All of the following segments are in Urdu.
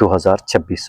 2026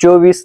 24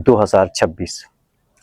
2026।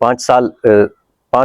5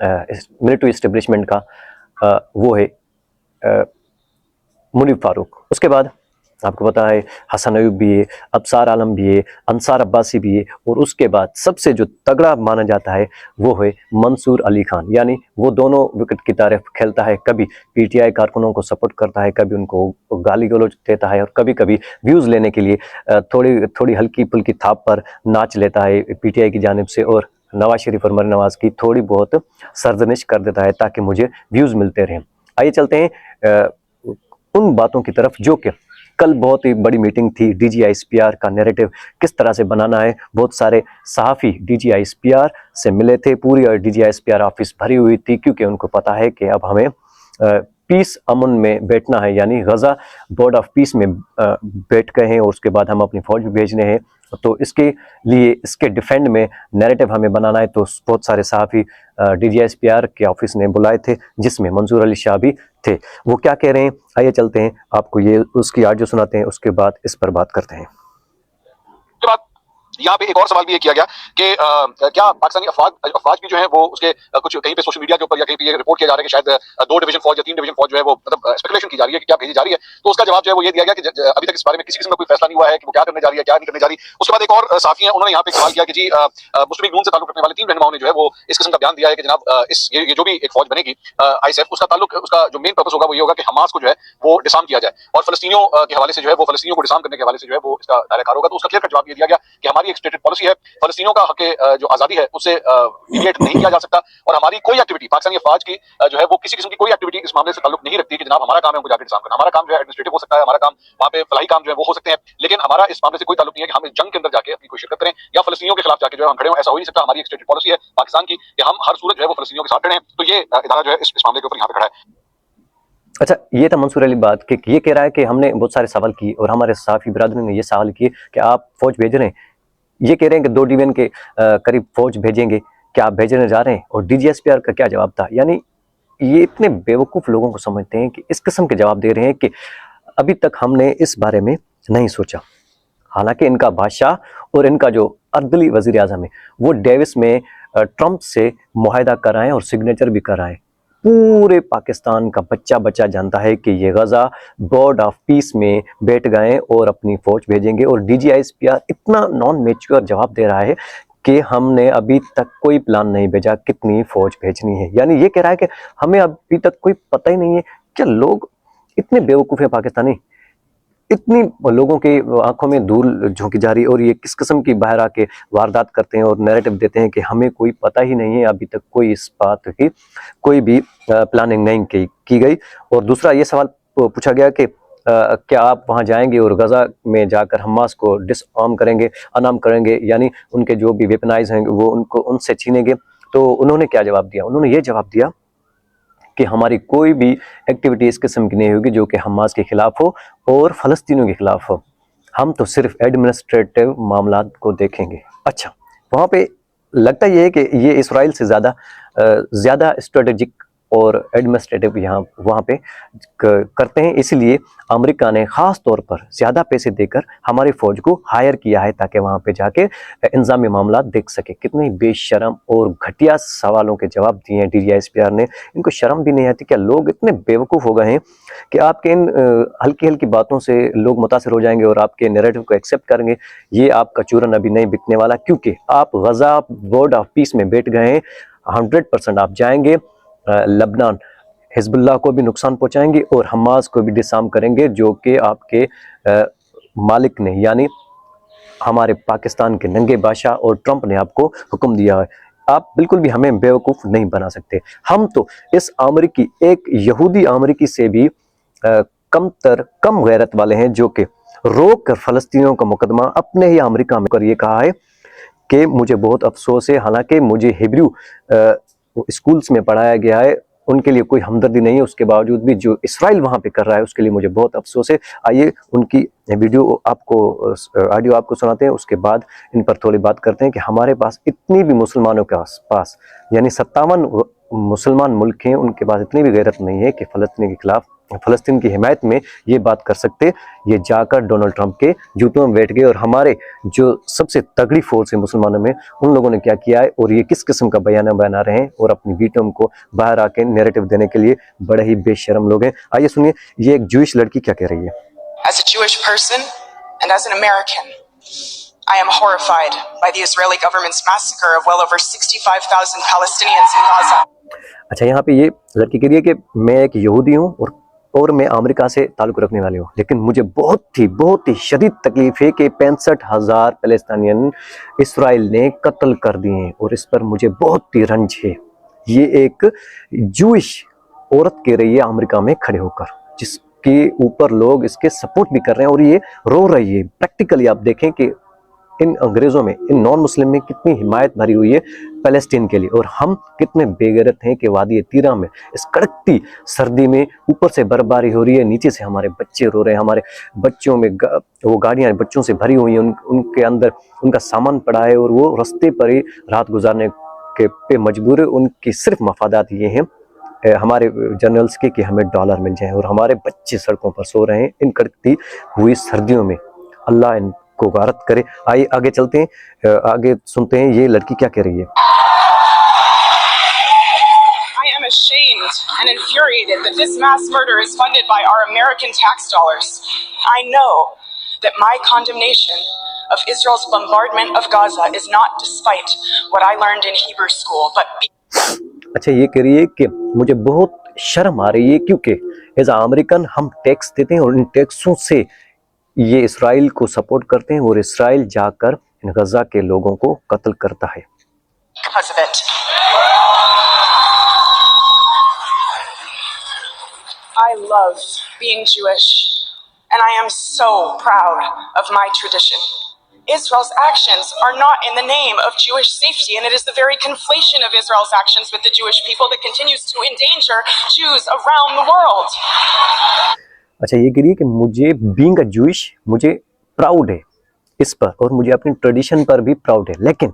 ملٹری اسٹیبلشمنٹ کا وہ ہے منیب فاروق. اس کے بعد آپ کو پتا ہے حسن ایوب بھی ہے, ابصار عالم بھی ہے, انصار عباسی بھی ہے, اور اس کے بعد سب سے جو تگڑا مانا جاتا ہے وہ ہے منصور علی خان. یعنی وہ دونوں وکٹ کی طرف کھیلتا ہے, کبھی پی ٹی آئی کارکنوں کو سپورٹ کرتا ہے, کبھی ان کو گالی گلوچ دیتا ہے, اور کبھی کبھی ویوز لینے کے لیے تھوڑی ہلکی پھلکی تھاپ پر ناچ لیتا ہے پی ٹی آئی کی جانب سے, اور نواز شریف اور مریم نواز کی تھوڑی بہت سرزنش کر دیتا ہے تاکہ مجھے ویوز ملتے رہیں. آئیے چلتے ہیں ان باتوں کی طرف جو کہ کل بہت ہی بڑی میٹنگ تھی. D G I S P R کا نیریٹو کس طرح سے بنانا ہے. بہت سارے صحافی D G I S P R سے ملے تھے, پوری D G I S P R office بھری ہوئی تھی, کیونکہ ان کو پتا ہے کہ اب ہمیں پیس امن میں بیٹھنا ہے, یعنی غزہ بورڈ آف پیس میں بیٹھ گئے ہیں, اور اس کے بعد ہم اپنی فوج بھی بھیجنے ہیں. تو اس کے لیے اس کے ڈیفینڈ میں نیریٹو ہمیں بنانا ہے. تو بہت سارے صحافی D G I S P R کے آفس نے بلائے تھے, جس میں منظور علی شاہ بھی تھے. وہ کیا کہہ رہے ہیں آئیے چلتے ہیں, آپ کو یہ اس کی آڈیو سناتے ہیں, اس کے بعد اس پر بات کرتے ہیں. یہاں پہ ایک اور سوال بھی یہ کیا گیا کہ کیا پاکستانی افواج بھی جو ہیں وہ اس کے کچھ کہیں پہ سوشل میڈیا کے اوپر یا کہیں پہ یہ رپورٹ کیا جا رہا ہے کہ شاید 2 ڈویژن فوج یا 3 ڈویژن فوج جو ہے وہ مطلب اسپیکولیشن کی جا رہی ہے کہ کیا بھیجی جا رہی ہے. تو اس کا جواب جو ہے وہ یہ دیا گیا کہ ابھی تک اس بارے میں کسی قسم کا کوئی فیصلہ نہیں ہوا ہے کہ وہ کیا کرنے جا رہی ہے کیا نہیں کرنے جا رہی. اس کے بعد ایک اور صحافی ہیں, انہوں نے یہاں پہ سوال کیا کہ جی مسلم لیگ نون سے تعلق رکھنے والے 3 رہنماؤں نے جو ہے وہ اس قسم کا بیان دیا ہے کہ جناب یہ جو بھی ایک فوج بنے گی آئی ایس ایف, اس کا تعلق اس کا جو مین پرپس ہوگا وہ یہ ہوگا کہ حماس کو جو ہے وہ ڈسارم کیا جائے, اور فلسطینیوں کے حوالے سے جو ہے وہ فلسطینیوں کو ڈسارم کرنے کے حوالے سے جو ہے وہ اس کا دائرہ کار ہوگا. تو اس کا کلیئر کٹ جواب یہ دیا گیا کہ ہماری ایک اسٹیٹڈ پالیسی ہے, فلسطینیوں کا حق جو آزادی ہے اس سے ڈیویٹ نہیں کیا جا سکتا, اور ہماری کوئی ایکٹیویٹی پاکستانی افواج کی جو ہے وہ کسی قسم کی کوئی ایکٹیویٹی اس معاملے سے تعلق نہیں رکھتی کہ جناب ہمارا کام ہے ان کو جا کے ڈسارم کرنا. ہمارا کام جو ہے ایڈمنسٹریٹو ہو سکتا ہے, ہمارا کام وہاں پہ فلاحی کام جو ہے وہ ہو سکتے ہیں, لیکن ہمارا اس معاملے سے کوئی تعلق نہیں ہے کہ ہم اس جنگ کے اندر جا کے اپنی کوئی شرکت کریں یا فلسطینیوں کے خلاف جا کے جو ہے ہم کھڑے ہوں. ایسا ہو نہیں سکتا. ہماری ایک اسٹیٹڈ پالیسی ہے پاکستان کی کہ ہم ہر صورت جو ہے وہ فلسطینیوں کے ساتھ کھڑے ہیں. تو یہ ادارہ جو ہے اس معاملے کے اوپر یہاں پہ کھڑا ہے. اچھا, یہ تھا منصور علی بات کہ یہ کہہ رہا ہے کہ ہم نے بہت سارے سوال کیے, اور ہمارے صحافی برادری نے یہ سوال کیے کہ آپ فوج بھیج رہے ہیں, یہ کہہ رہے ہیں کہ 2 ڈویژن کے قریب فوج بھیجیں گے, کیا آپ بھیجنے جا رہے ہیں. اور D G S P R کا کیا جواب تھا. یعنی یہ اتنے بیوقوف لوگوں کو سمجھتے ہیں کہ اس قسم کے جواب دے رہے ہیں کہ ابھی تک ہم نے اس بارے میں نہیں سوچا. حالانکہ ان کا بادشاہ اور ان کا جو اردلی وزیر اعظم ہے وہ ڈیوس میں ٹرمپ سے معاہدہ کرائیں اور سگنیچر بھی کرائیں. پورے پاکستان کا بچہ جانتا ہے کہ یہ غزہ بورڈ آف پیس میں بیٹھ گئے اور اپنی فوج بھیجیں گے. اور D G I S P R اتنا نان میچور جواب دے رہا ہے کہ ہم نے ابھی تک کوئی پلان نہیں بھیجا کتنی فوج بھیجنی ہے. یعنی یہ کہہ رہا ہے کہ ہمیں ابھی تک کوئی پتہ ہی نہیں ہے. کیا لوگ اتنے بیوقوف ہیں پاکستانی, اتنی لوگوں کے آنکھوں میں دھول جھونکی جا رہی ہے, اور یہ کس قسم کی باہر آ کے واردات کرتے ہیں اور نیریٹو دیتے ہیں کہ ہمیں کوئی پتہ ہی نہیں ہے, ابھی تک کوئی اس بات کی کوئی بھی پلاننگ نہیں کی گئی. اور دوسرا یہ سوال پوچھا گیا کہ کیا آپ وہاں جائیں گے اور غزہ میں جا کر حماس کو ڈس آرم کریں گے, انارم کریں گے, یعنی ان کے جو بھی ویپنائز ہیں وہ ان سے چھینیں گے. تو انہوں نے کیا جواب دیا, انہوں نے یہ جواب دیا کہ ہماری کوئی بھی ایکٹیویٹی اس قسم کی نہیں ہوگی جو کہ حماس کے خلاف ہو اور فلسطینیوں کے خلاف ہو. ہم تو صرف ایڈمنسٹریٹو معاملات کو دیکھیں گے. اچھا, وہاں پہ لگتا یہ ہے کہ یہ اسرائیل سے زیادہ اسٹریٹجک اور ایڈمنسٹریٹو وہاں پہ کرتے ہیں. اس لیے امریکہ نے خاص طور پر زیادہ پیسے دے کر ہماری فوج کو ہائر کیا ہے تاکہ وہاں پہ جا کے انتظامی معاملات دیکھ سکے. کتنے بے شرم اور گھٹیا سوالوں کے جواب دیے ہیں D G I S P R نے. ان کو شرم بھی نہیں آتی. کیا لوگ اتنے بیوقوف ہو گئے ہیں کہ آپ کے ان ہلکی باتوں سے لوگ متاثر ہو جائیں گے اور آپ کے نیریٹو کو ایکسیپٹ کریں گے. یہ آپ کا چورن ابھی نہیں بکنے والا, کیونکہ آپ غزہ بورڈ آف پیس میں بیٹھ گئے ہیں. 100% آپ جائیں گے لبنان, حزب اللہ کو بھی نقصان پہنچائیں گے اور حماس کو بھی ڈسارم کریں گے, جو کہ آپ کے مالک نے یعنی ہمارے پاکستان کے ننگے بادشاہ اور ٹرمپ نے آپ کو حکم دیا ہے. آپ بالکل بھی ہمیں بیوقوف نہیں بنا سکتے. ہم تو اس امریکی, ایک یہودی امریکی سے بھی کم غیرت والے ہیں, جو کہ روک کر فلسطینیوں کا مقدمہ اپنے ہی امریکہ میں کر یہ کہا ہے کہ مجھے بہت افسوس ہے, حالانکہ مجھے ہیبریو اسکولز میں پڑھایا گیا ہے, ان کے لیے کوئی ہمدردی نہیں ہے. اس کے باوجود بھی جو اسرائیل وہاں پہ کر رہا ہے اس کے لیے مجھے بہت افسوس ہے. آئیے ان کی آڈیو آپ کو سناتے ہیں, اس کے بعد ان پر تھوڑی بات کرتے ہیں کہ ہمارے پاس اتنی بھی مسلمانوں کے پاس یعنی 57 مسلمان ملک ہیں ان کے پاس اتنی بھی غیرت نہیں ہے کہ فلسطین کے خلاف فلسطین کی حمایت میں یہ بات کر سکتے. یہ جا کر ڈونلڈ ٹرمپ کے جوتوں میں بیٹھ گئے. اور ہمارے جو سب سے تگڑی فورس ہے مسلمانوں میں ان لوگوں نے کیا کیا ہے اور یہ کس قسم کا بیانہ بنا رہے ہیں اور اپنی بیٹوں کو باہر آ کے نیریٹو دینے کے لیے بڑے ہی بے شرم لوگ ہیں. آئیے سنیے یہ ایک جوئش لڑکی کیا کہہ رہی ہے. As a Jewish person and as an American, I am horrified by the Israeli government's massacre of well over 65,000 Palestinians in Gaza. اچھا یہاں پہ یہ لڑکی کہہ رہی ہے کہ میں ایک یہودی ہوں اور میں امریکہ سے تعلق رکھنے والی ہوں، لیکن مجھے بہت ہی شدید تکلیف ہے کہ 65,000 فلسطینین اسرائیل نے قتل کر دیے ہیں اور اس پر مجھے بہت ہی رنج ہے. یہ ایک جوئش عورت کہہ رہی ہے امریکہ میں کھڑے ہو کر، جس کے اوپر لوگ اس کے سپورٹ بھی کر رہے ہیں اور یہ رو رہی ہے. پریکٹیکلی آپ دیکھیں کہ ان انگریزوں میں ان نان مسلم میں کتنی حمایت بھری ہوئی ہے فلسطین کے لیے، اور ہم کتنے بے غیرت ہیں کہ وادی تیرہ میں اس کڑکتی سردی میں اوپر سے برفباری ہو رہی ہے، نیچے سے ہمارے بچے رو رہے ہیں. ہمارے بچوں میں وہ گاڑیاں بچوں سے بھری ہوئی ہیں، ان کے اندر ان کا سامان پڑا ہے اور وہ رستے پر ہی رات گزارنے کے پہ مجبور ہے. ان کی صرف مفادات یہ ہیں ہمارے جنرلز کے کہ ہمیں ڈالر مل جائیں، اور ہمارے بچے سڑکوں پر سو رہے ہیں ان کڑکتی ہوئی سردیوں میں. اللہ ان کو غارت کرے. آئیے آگے چلتے ہیں، آگے سنتے ہیں یہ لڑکی کیا کہہ رہی ہے. I am ashamed and infuriated that this mass murder is funded by our American tax dollars. I know that my condemnation of Israel's bombardment of Gaza is not despite what I learned in Hebrew school, but اچھا یہ کہہ رہی ہے کہ مجھے بہت شرم آ رہی ہے کیونکہ ایز امریکن ہم ٹیکس دیتے ہیں اور ان ٹیکسوں سے یہ اسرائیل کو سپورٹ کرتے ہیں اور اسرائیل جا کر ان غزہ کے لوگوں کو قتل کرتا ہے. because of it. I love being Jewish, and I am so proud of my tradition. Israel's actions are not in the name of Jewish safety, and it is the very conflation of Israel's actions with the Jewish people that continues to endanger Jews around the world. اچھا یہ کہہ رہی ہے کہ مجھے بینگ اے جوئش مجھے پراؤڈ ہے اس پر اور مجھے اپنی ٹریڈیشن پر بھی پراؤڈ ہے، لیکن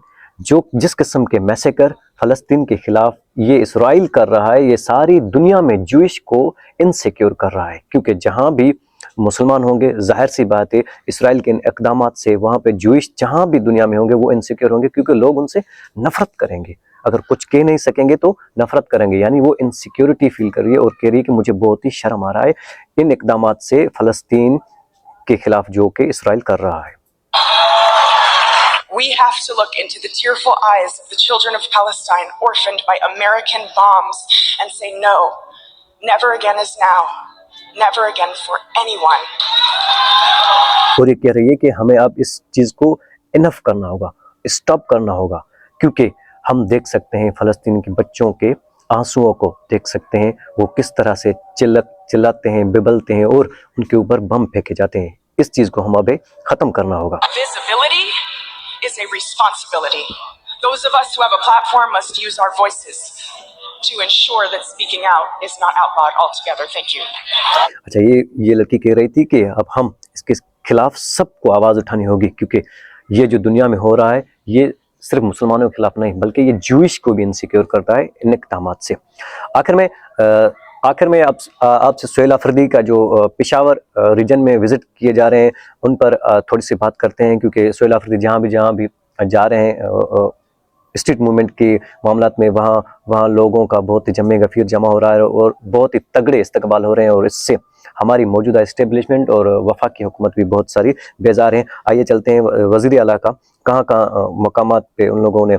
جس قسم کے میسیکر فلسطین کے خلاف یہ اسرائیل کر رہا ہے یہ ساری دنیا میں جوئش کو انسیکیور کر رہا ہے. کیونکہ جہاں بھی مسلمان ہوں گے ظاہر سی بات ہے اسرائیل کے ان اقدامات سے وہاں پہ جوئش جہاں بھی دنیا میں ہوں گے وہ انسیکیور ہوں گے، کیونکہ لوگ ان سے نفرت کریں گے. اگر کچھ کہہ نہیں سکیں گے تو نفرت کریں گے، یعنی وہ انسیکیورٹی فیل کر رہی ہے اور کہہ رہی ہے کہ مجھے بہت ہی شرم آ رہا ہے ان اقدامات سے فلسطین کے خلاف جو کہ اسرائیل کر رہا ہے. We have to look into the tearful eyes of the children of Palestine orphaned by American bombs and say no, never again is now, never again for anyone. اور یہ کہہ رہی ہے کہ ہمیں اب اس چیز کو انف کرنا ہوگا، اسٹاپ کرنا ہوگا، کیونکہ ہم دیکھ سکتے ہیں فلسطین کے بچوں کے آنسوؤں کو دیکھ سکتے ہیں، وہ کس طرح سے چلاتے ہیں، ببلتے ہیں اور ان کے اوپر بم پھینکے جاتے ہیں. اس چیز کو ہم اب ختم کرنا ہوگا. Visibility is a responsibility. Those of us who have a platform must use our voices to ensure that speaking out is not outlawed altogether. Thank you. اچھا یہ لڑکی کہہ رہی تھی کہ اب ہم اس کے خلاف سب کو آواز اٹھانی ہوگی، کیونکہ یہ جو دنیا میں ہو رہا ہے یہ صرف مسلمانوں کے خلاف نہیں بلکہ یہ جوئش کو بھی انسیکیور کرتا ہے ان اقدامات سے. آخر میں آپ سے سہیل آفریدی کا جو پشاور ریجن میں وزٹ کیے جا رہے ہیں ان پر تھوڑی سی بات کرتے ہیں، کیونکہ سہیل آفریدی جہاں بھی جا رہے ہیں اسٹریٹ موومنٹ کے معاملات میں وہاں لوگوں کا بہت ہی غفیر جمع ہو رہا ہے اور بہت ہی تگڑے استقبال ہو رہے ہیں، اور اس سے ہماری موجودہ اسٹیبلشمنٹ اور وفاقی حکومت بھی بہت ساری بیزار ہیں. آئیے چلتے ہیں وزیر اعلیٰ کا کہاں مقامات پہ ان لوگوں نے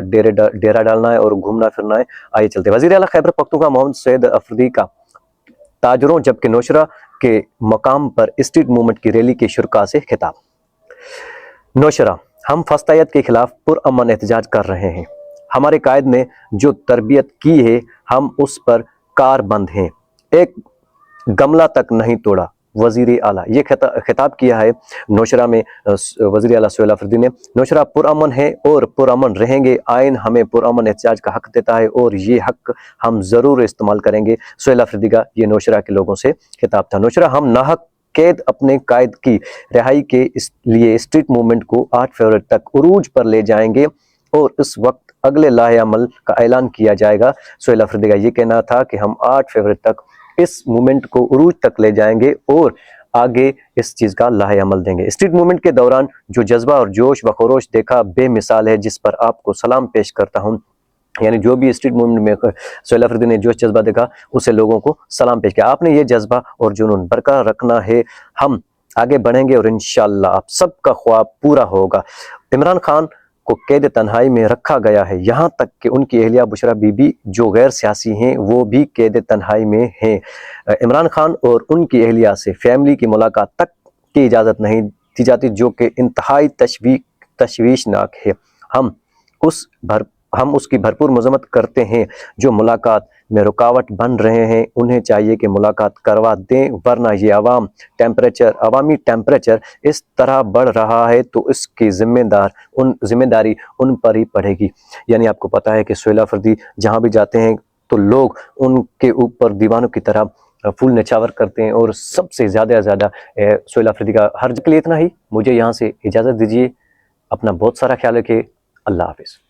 ڈیرا ڈالنا ہے اور گھومنا پھرنا ہے. آئیے چلتے ہیں. وزیر اعلیٰ خیبر پختونخوا محمد سعید آفریدی کا تاجروں جبکہ نوشہرہ کے مقام پر اسٹریٹ موومنٹ کی ریلی کے شرکاء سے خطاب. نوشہرہ: ہم فسطائیت کے خلاف پرامن احتجاج کر رہے ہیں. ہمارے قائد نے جو تربیت کی ہے ہم اس پر کار بند ہیں، ایک گملہ تک نہیں توڑا. وزیر اعلیٰ یہ خطاب کیا ہے نوشہرہ میں وزیر اعلیٰ سہیل آفریدی نے. نوشہرہ پرامن ہے اور پرامن رہیں گے. آئین ہمیں پرامن احتجاج کا حق دیتا ہے اور یہ حق ہم ضرور استعمال کریں گے. سہیل آفریدی کا یہ نوشہرہ کے لوگوں سے خطاب تھا. نوشہرہ: ہم ناحق قید اپنے قائد کی رہائی کے لیے اسٹریٹ موومنٹ کو 8 فروری تک عروج پر لے جائیں گے اور اس وقت اگلے لاہ عمل کا اعلان کیا جائے گا۔ سہیل افریدی کا یہ کہنا تھا کہ ہم 8 فروری تک اس موومنٹ کو عروج تک لے جائیں گے اور آگے اس چیز کا لاہ عمل دیں گے۔ اسٹریٹ موومنٹ کے دوران جو جذبہ اور جوش و خروش دیکھا بے مثال ہے، جس پر آپ کو سلام پیش کرتا ہوں۔ یعنی جو بھی اسٹریٹ موومنٹ میں سہیل افریدی نے جوش جذبہ دیکھا اسے لوگوں کو سلام پیش کیا۔ آپ نے یہ جذبہ اور جنون برقرار رکھنا ہے، ہم آگے بڑھیں گے اور انشاءاللہ آپ سب کا خواب پورا ہوگا۔ عمران خان کو قید تنہائی میں رکھا گیا ہے، یہاں تک کہ ان کی اہلیہ بشریٰ بی بی جو غیر سیاسی ہیں وہ بھی قید تنہائی میں ہیں۔ عمران خان اور ان کی اہلیہ سے فیملی کی ملاقات تک کی اجازت نہیں دی جاتی، جو کہ انتہائی تشویشناک ہے۔ ہم اس کی بھرپور مذمت کرتے ہیں جو ملاقات میں رکاوٹ بن رہے ہیں، انہیں چاہیے کہ ملاقات کروا دیں، ورنہ یہ عوامی ٹیمپریچر اس طرح بڑھ رہا ہے تو اس کی ذمہ داری ان پر ہی پڑے گی۔ یعنی آپ کو پتہ ہے کہ سہیل افریدی جہاں بھی جاتے ہیں تو لوگ ان کے اوپر دیوانوں کی طرح پھول نچھاور کرتے ہیں، اور سب سے زیادہ سہیل افریدی کا ہر کے لیے اتنا ہی۔ مجھے یہاں سے اجازت دیجیے، اپنا بہت سارا خیال رکھیے، اللہ حافظ۔